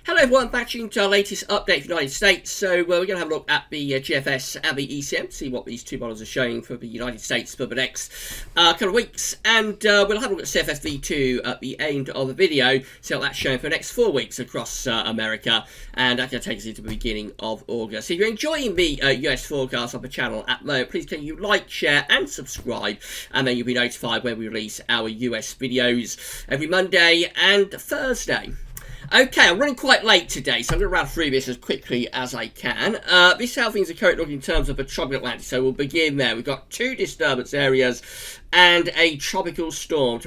Hello everyone, back to our latest update for the United States. So we're going to have a look at the GFS and the ECM, see what these two models are showing for the United States for the next couple of weeks. And we'll have a look at CFSV2 at the end of the video, see what that's showing for the next 4 weeks across America. And that's going to take us into the beginning of August. So if you're enjoying the US forecast on the channel at the moment, please can you like, share and subscribe. And then you'll be notified when we release our US videos every Monday and Thursday. Okay, I'm running quite late today, so I'm going to run through this as quickly as I can. This is how things are currently looking in terms of the tropical Atlantic, so we'll begin there. We've got 2 disturbance areas and a tropical storm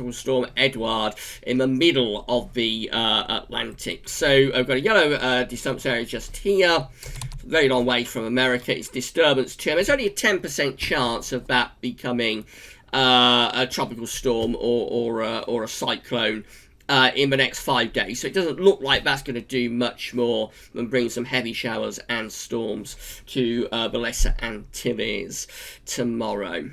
Edward, in the middle of the Atlantic. So I've got a yellow disturbance area just here, very long way from America. It's disturbance 2. There's only a 10% chance of that becoming a tropical storm or a cyclone in the next 5 days, so it doesn't look like that's going to do much more than bring some heavy showers and storms to the Lesser Antilles tomorrow.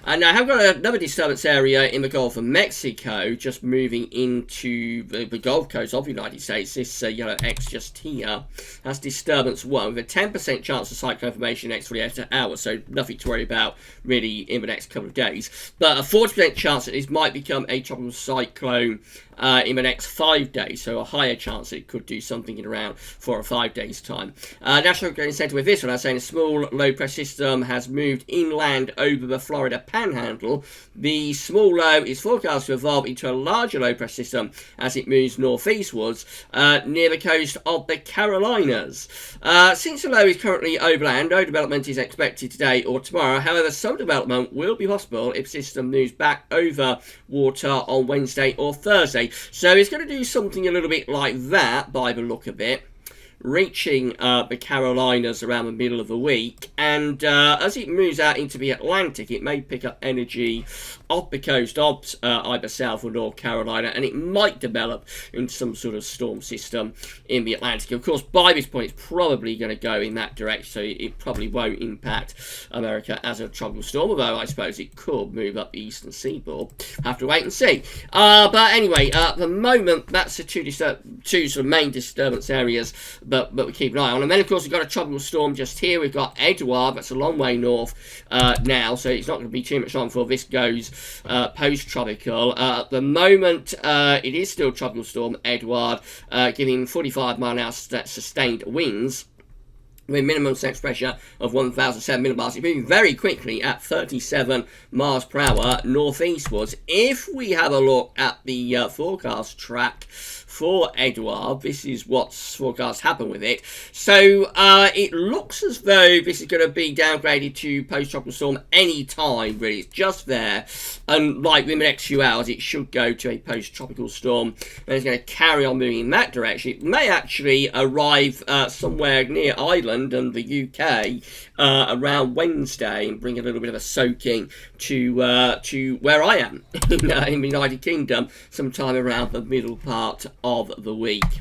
And I have got another disturbance area in the Gulf of Mexico, just moving into the Gulf Coast of the United States. This yellow X just here, that's disturbance 1, with a 10% chance of cyclone formation in the next 48 hours, so nothing to worry about really in the next couple of days. But a 40% chance that this might become a tropical cyclone in the next 5 days, so a higher chance that it could do something in around 4 or 5 days' time. National Hurricane Center with this one, I'm saying a small low pressure system has moved inland over the Florida Panhandle. The small low is forecast to evolve into a larger low pressure system as it moves northeastwards near the coast of the Carolinas. Since the low is currently overland, no development is expected today or tomorrow. However, some development will be possible if the system moves back over water on Wednesday or Thursday. So it's going to do something a little bit like that by the look of it, reaching the Carolinas around the middle of the week, and as it moves out into the Atlantic, it may pick up energy off the coast of either South or North Carolina, and it might develop into some sort of storm system in the Atlantic. Of course, by this point, it's probably going to go in that direction, so it probably won't impact America as a tropical storm, although I suppose it could move up the eastern seaboard. Have to wait and see. But anyway, at the moment, that's the two sort of main disturbance areas but we keep an eye on. And then, of course, we've got a tropical storm just here. We've got Edward, that's a long way north now, so it's not going to be too much time before this goes post-tropical. At the moment, it is still tropical storm Edward, giving 45-mile-an-hour sustained winds, with minimum surface pressure of 1,007 millibars. It's moving very quickly at 37 miles per hour northeastwards. If we have a look at the forecast track for Edward, this is what's forecast happen with it. So it looks as though this is going to be downgraded to post-tropical storm any time, really. It's just there. And like within the next few hours, it should go to a post-tropical storm. And it's going to carry on moving in that direction. It may actually arrive somewhere near Ireland and the UK around Wednesday and bring a little bit of a soaking to where I am in the United Kingdom sometime around the middle part of the week.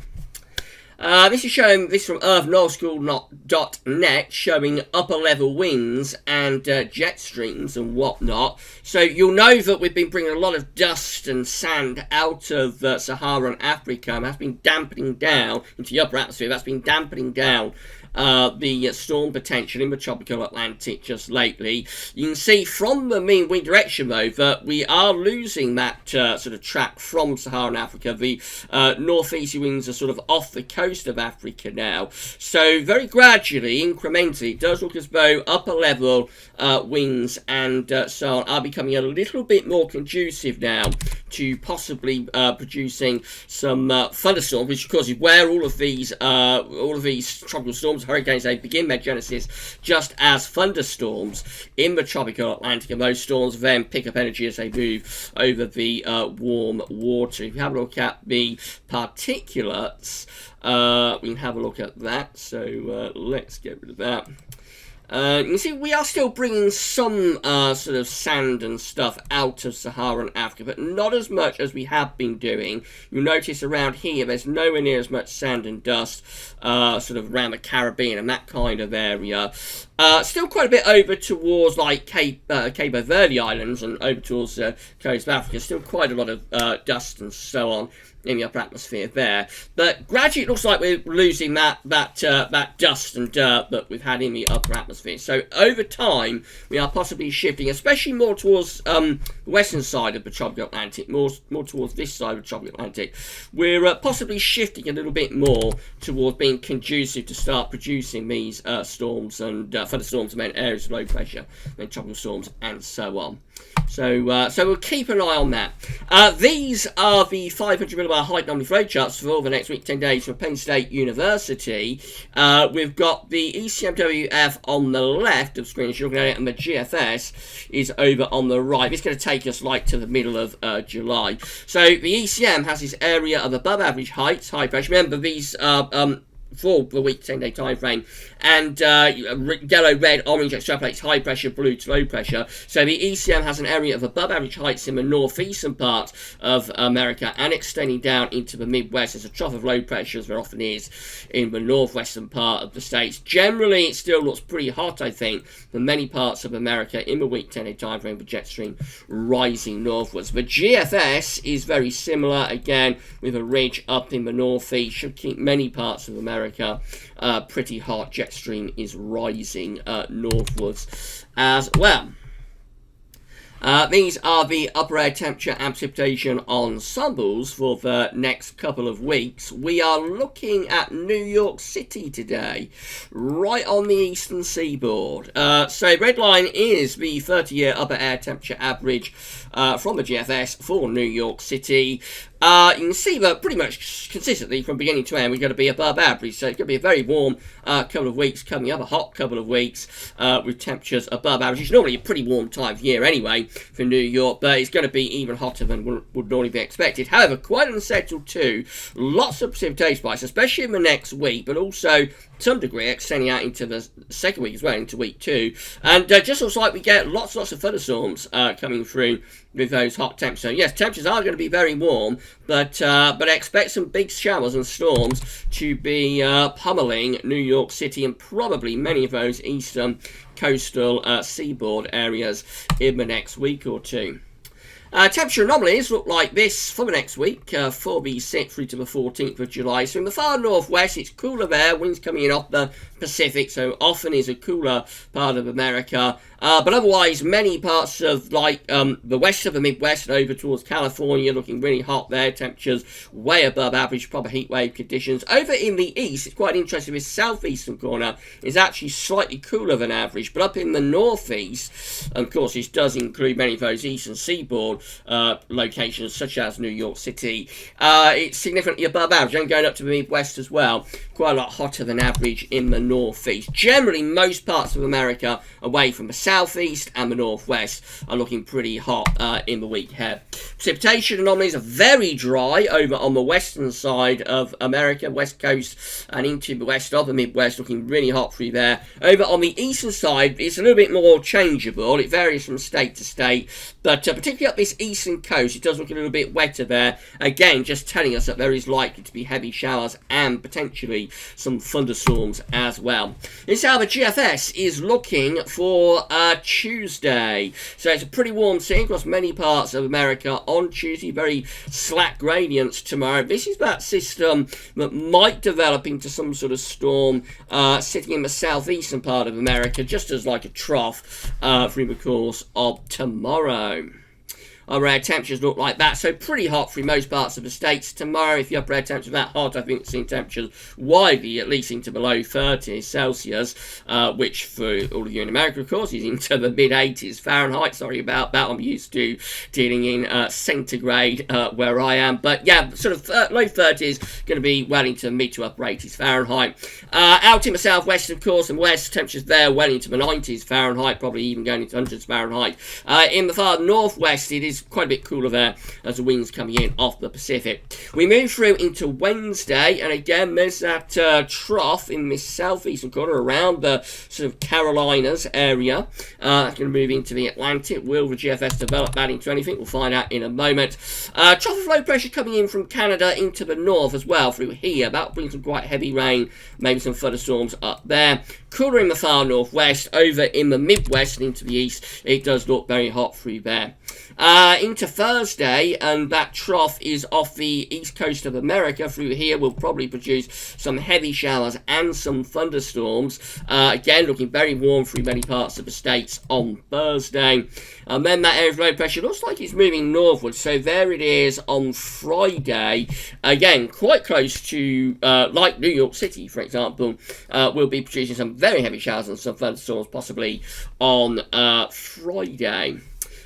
This is showing this from earthnullschool.net, showing upper level winds and jet streams and whatnot. So you'll know that we've been bringing a lot of dust and sand out of Saharan Africa, and that's been dampening down into the upper atmosphere. That's been dampening down the storm potential in the tropical Atlantic just lately. You can see from the mean wind direction, though, that we are losing that sort of track from Saharan Africa. The northeasterly winds are sort of off the coast of Africa now. So very gradually, incrementally, it does look as though upper level winds and so on are becoming a little bit more conducive now to possibly producing some thunderstorms, which of course is where all of these tropical storms, hurricanes, they begin their genesis just as thunderstorms in the tropical Atlantic, and those storms then pick up energy as they move over the warm water. If you have a look at the particulates, we can have a look at that. So let's get rid of that. You can see we are still bringing some sort of sand and stuff out of Saharan Africa, but not as much as we have been doing. You'll notice around here there's nowhere near as much sand and dust sort of around the Caribbean and that kind of area. Still quite a bit over towards like Cabo Verde Islands and over towards the coast of Africa. Still quite a lot of dust and so on in the upper atmosphere there, but gradually it looks like we're losing that dust and dirt that we've had in the upper atmosphere. So over time we are possibly shifting, especially more towards the western side of the tropical Atlantic, more towards this side of the tropical Atlantic. We're possibly shifting a little bit more towards being conducive to start producing these storms and thunderstorms and areas of low pressure, then tropical storms and so on. So we'll keep an eye on that. These are the 500 millibar height anomaly flow charts for the next week, 10 days from Penn State University. We've got the ECMWF on the left of the screen as you're looking at it, and the GFS is over on the right. It's going to take us like to the middle of July. So the ECM has this area of above average heights, high pressure. Remember, these for the week 10-day time frame, and yellow, red, orange extrapolates high pressure, blue to low pressure. So the ECM has an area of above average heights in the northeastern part of America and extending down into the Midwest. There's a trough of low pressure, as there often is in the northwestern part of the states. Generally it still looks pretty hot, I think, for many parts of America in the week 10-day time frame, with jet stream rising northwards. The GFS is very similar, again with a ridge up in the northeast, should keep many parts of America pretty hot. Jet stream is rising northwards as well. These are the upper air temperature and precipitation ensembles for the next couple of weeks. We are looking at New York City today, right on the eastern seaboard. So red line is the 30-year upper air temperature average from the GFS for New York City. You can see that pretty much consistently from beginning to end we're going to be above average, so it's going to be a very warm couple of weeks coming up, a hot couple of weeks with temperatures above average. It's normally a pretty warm time of year anyway for New York, but it's going to be even hotter than would normally be expected. However, quite unsettled too. Lots of precipitation spikes, especially in the next week, but also to some degree extending out into the second week as well, into week 2. And just looks like we get lots of thunderstorms coming through with those hot temps. So yes, temperatures are going to be very warm, but expect some big showers and storms to be pummeling New York City and probably many of those eastern coastal seaboard areas in the next week or two. Temperature anomalies look like this for the next week, for the 6th through to the 14th of July. So in the far northwest, it's cooler there, winds coming in off the Pacific, so often is a cooler part of America. But otherwise, many parts of like the west of the Midwest and over towards California looking really hot there. Temperatures way above average, proper heat wave conditions. Over in the east, it's quite interesting. This southeastern corner is actually slightly cooler than average, but up in the northeast, of course, this does include many of those eastern seaboard locations, such as New York City. It's significantly above average, and going up to the Midwest as well. Quite a lot hotter than average in the northeast. Generally, most parts of America away from the southeast and the northwest are looking pretty hot in the week ahead. Precipitation anomalies are very dry over on the western side of America, west coast and into the west of the Midwest, looking really hot through there. Over on the eastern side, it's a little bit more changeable. It varies from state to state, but particularly up this eastern coast, it does look a little bit wetter there. Again, just telling us that there is likely to be heavy showers and potentially some thunderstorms as well. This is how the GFS is looking for Tuesday. So it's a pretty warm scene across many parts of America on Tuesday. Very slack gradients tomorrow. This is that system that might develop into some sort of storm sitting in the southeastern part of America, just as like a trough through the course of tomorrow. Our air temperatures look like that, so pretty hot through most parts of the states. Tomorrow, if your upper air temperatures are that hot, I think we've seen temperatures widely at least into below 30 Celsius, which for all of you in America, of course, is into the mid-80s Fahrenheit. Sorry about that, I'm used to dealing in centigrade where I am. But yeah, sort of low 30s, going to be well into mid to upper 80s Fahrenheit. Out in the southwest, of course, and west, temperatures there well into the 90s Fahrenheit, probably even going into hundreds Fahrenheit. In the far northwest, it is is quite a bit cooler there as the wind's coming in off the Pacific. We move through into Wednesday, and again there's that trough in this southeastern corner around the sort of Carolinas area. That's going to move into the Atlantic. Will the GFS develop that into anything? We'll find out in a moment. Trough of low pressure coming in from Canada into the north as well through here. That'll bring some quite heavy rain, maybe some thunderstorms up there. Cooler in the far northwest, over in the Midwest and into the east. It does look very hot through there. Into Thursday, and that trough is off the east coast of America. Through here will probably produce some heavy showers and some thunderstorms. Again, looking very warm through many parts of the states on Thursday. And then that area of low pressure looks like it's moving northward. So there it is on Friday. Again, quite close to, like New York City, for example, will be producing some very heavy showers and some thunderstorms possibly on Friday.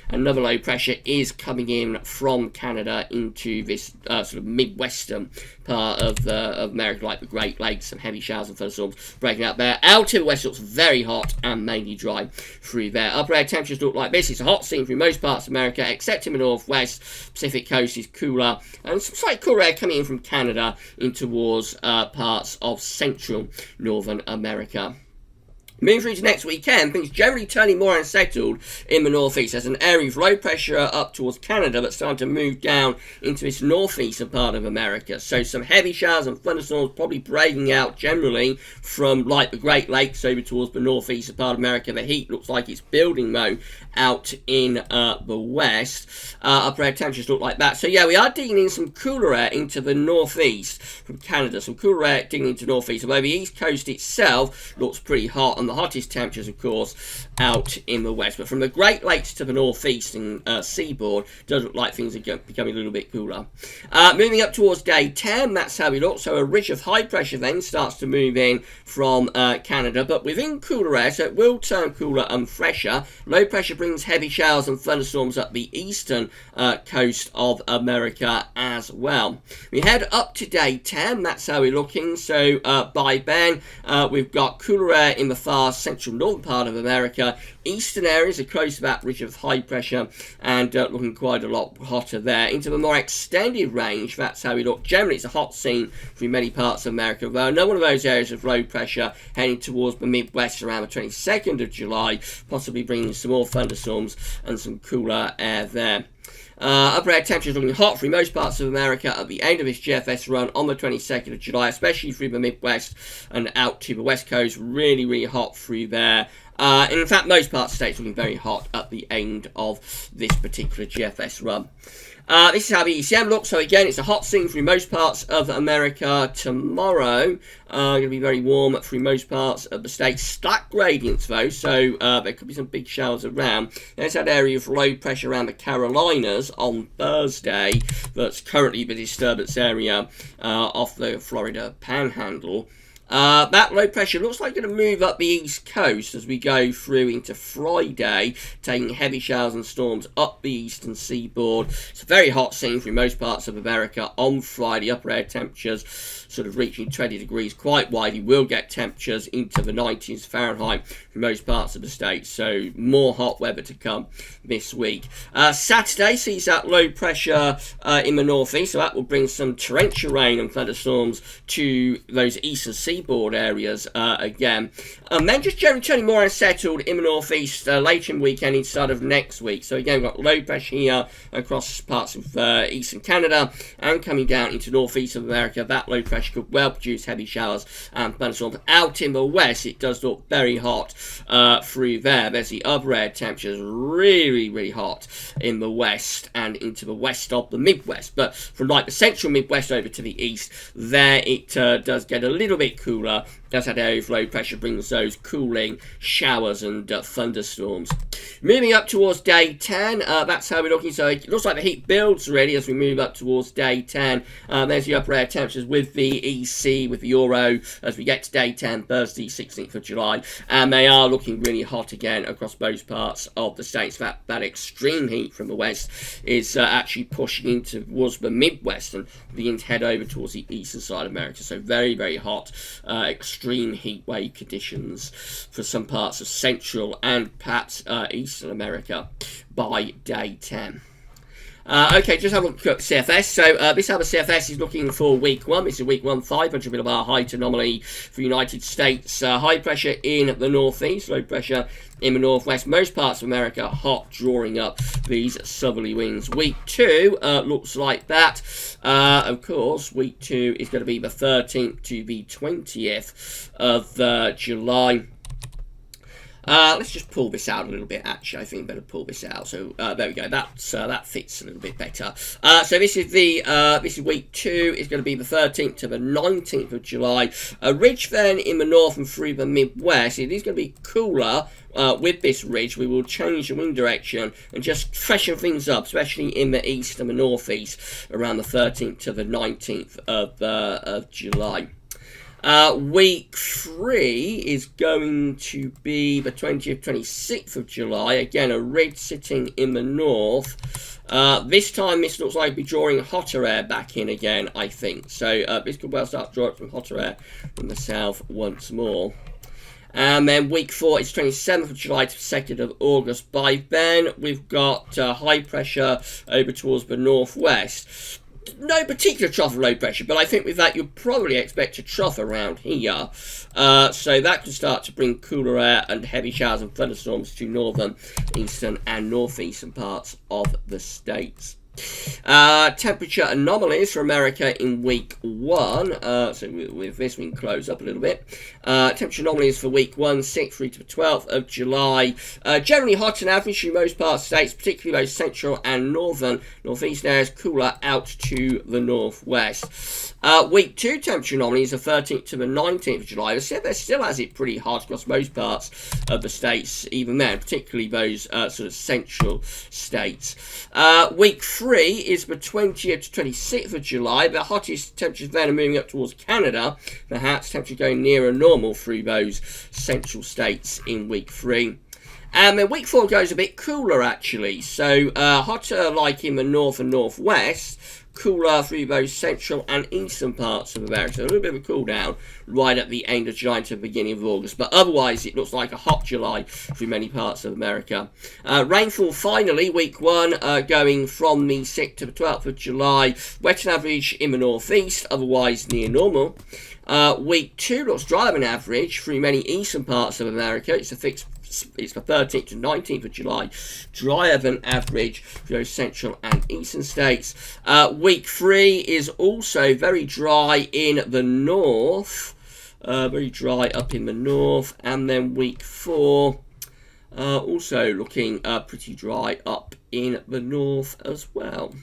Another low pressure is coming in from Canada into this sort of midwestern part of America, like the Great Lakes. Some heavy showers and thunderstorms breaking out there. Out to the west looks very hot and mainly dry through there. Upper air temperatures look like this. It's a hot scene through most parts of America, except in the northwest. Pacific coast is cooler, and some slight cooler air coming in from Canada in towards parts of central northern America. Moving through to next weekend, things generally turning more unsettled in the northeast. There's an area of low pressure up towards Canada that's starting to move down into this northeastern part of America. So some heavy showers and thunderstorms probably breaking out generally from like the Great Lakes over towards the northeastern part of America. The heat looks like it's building though out in the west. Upper air temperatures look like that. So yeah, we are digging in some cooler air into the northeast from Canada. Some cooler air digging into the northeast. Although the east coast itself looks pretty hot, and the hottest temperatures, of course, out in the west. But from the Great Lakes to the northeastern seaboard, does look like things are becoming a little bit cooler. Moving up towards day 10, that's how we look. So a ridge of high pressure then starts to move in from Canada, but within cooler air, so it will turn cooler and fresher. Low pressure brings heavy showers and thunderstorms up the eastern coast of America as well. We head up to day 10, that's how we're looking. So by then, we've got cooler air in the far central northern part of America. Eastern areas are close to that ridge of high pressure and looking quite a lot hotter there. Into the more extended range, that's how we look. Generally, it's a hot scene through many parts of America, though another one of those areas of low pressure heading towards the Midwest around the 22nd of July, possibly bringing some more thunderstorms and some cooler air there. Upper air temperatures looking hot through most parts of America at the end of this GFS run on the 22nd of July, especially through the Midwest and out to the West Coast. Really, really hot through there. And in fact, most parts of the states looking very hot at the end of this particular GFS run. This is how the ECM looks. So again, it's a hot scene through most parts of America tomorrow. Going to be very warm through most parts of the state. Slack gradients though, so there could be some big showers around. There's that area of low pressure around the Carolinas on Thursday. That's currently the disturbance area off the Florida Panhandle. That low pressure looks like it's going to move up the east coast as we go through into Friday, taking heavy showers and storms up the eastern seaboard. It's a very hot scene through most parts of America on Friday. Upper air temperatures sort of reaching 20 degrees quite widely. We'll get temperatures into the 90s Fahrenheit for most parts of the state, so more hot weather to come this week. Saturday sees that low pressure in the northeast, so that will bring some torrential rain and thunderstorms to those eastern seaboard areas again. And then just generally turning more unsettled in the northeast later in the weekend and start of next week. So again, we've got low pressure here across parts of eastern Canada and coming down into northeast of America. That low pressure could well produce heavy showers and thunderstorms. Out in the west, it does look very hot through there. There's the upper air temperatures really, really hot in the west and into the west of the Midwest. But from like the central Midwest over to the east, there it does get a little bit cooler. As that area of low pressure brings those cooling showers and thunderstorms. Moving up towards day 10, that's how we're looking. So it looks like the heat builds really as we move up towards day 10. There's the upper air temperatures with the EC, with the Euro, as we get to day 10, Thursday, 16th of July. And they are looking really hot again across most parts of the states. That extreme heat from the west is actually pushing into towards the Midwest and beginning to head over towards the eastern side of America. So very, very hot, extreme heat wave conditions for some parts of Central and perhaps Eastern America by day 10. Okay, just have a look at CFS. So this other CFS is looking for week 1. This is week 1, 500 millibar height anomaly for the United States. High pressure in the northeast, low pressure in the northwest. Most parts of America hot, drawing up these southerly winds. Week 2 looks like that. Of course, week 2 is going to be the 13th to the 20th of July. Let's just pull this out a little bit, actually. I think better pull this out. So there we go. That fits a little bit better. So this is week 2. It's going to be the 13th to the 19th of July. A ridge then in the north and through the Midwest. It is going to be cooler. With this ridge, we will change the wind direction and just freshen things up, especially in the east and the northeast, around the 13th to the 19th of July. Week 3 is going to be the 20th, 26th of July. Again, a ridge sitting in the north. This time, this looks like it'll be drawing hotter air back in again, I think. So this could well start drawing some hotter air from the south once more. And then week 4 is 27th of July to 2nd of August. By then, we've got high pressure over towards the northwest. No particular trough of low pressure, but I think with that you'll probably expect a trough around here. So that can start to bring cooler air and heavy showers and thunderstorms to northern, eastern and northeastern parts of the states. Temperature anomalies for America in week 1. So with this we can close up a little bit. Temperature anomalies for week 1, 6th through to the 12th of July. Generally hot and average in most parts of the states, particularly those central and northeast areas, cooler out to the northwest. Week 2 temperature anomalies are 13th to the 19th of July. The CFS still has it pretty hot across most parts of the states, even then, particularly those sort of central states. Week 3 is the 20th to 26th of July. The hottest temperatures then are moving up towards Canada. Perhaps temperature going nearer normal through those central states in week 3. And then week 4 goes a bit cooler, actually. So hotter like in the north and northwest, cooler through those central and eastern parts of America. So a little bit of a cool down right at the end of July to the beginning of August. But otherwise, it looks like a hot July through many parts of America. Rainfall, finally, week 1 going from the 6th to the 12th of July. Wet and average in the northeast, otherwise near normal. Week 2 looks drier than average through many eastern parts of America. It's the 13th to 19th of July, drier than average for those central and eastern states. Week 3 is also very dry in the north, very dry up in the north, and then week 4 also looking pretty dry up in the north as well.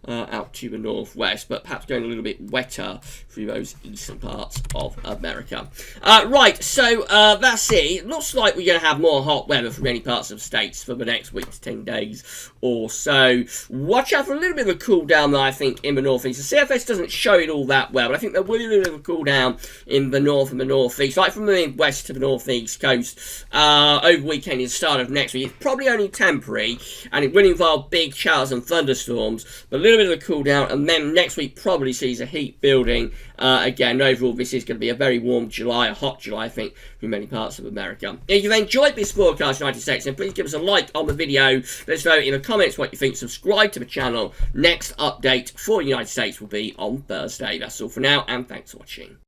Out to the northwest, but perhaps going a little bit wetter through those eastern parts of America. Right, so that's it. It looks like we're going to have more hot weather for many parts of the states for the next week to 10 days or so. Watch out for a little bit of a cool down, I think, in the northeast. The CFS doesn't show it all that well, but I think there will be a little bit of a cool down in the north and the northeast, like from the Midwest to the northeast coast over the weekend and the start of next week. It's probably only temporary, and it will involve big showers and thunderstorms, but a little bit of a cool down, and then next week probably sees a heat building. Again, overall, this is going to be a very warm July, a hot July, I think, for many parts of America. If you've enjoyed this forecast, United States, then please give us a like on the video. Let us know in the comments what you think. Subscribe to the channel. Next update for the United States will be on Thursday. That's all for now, and thanks for watching.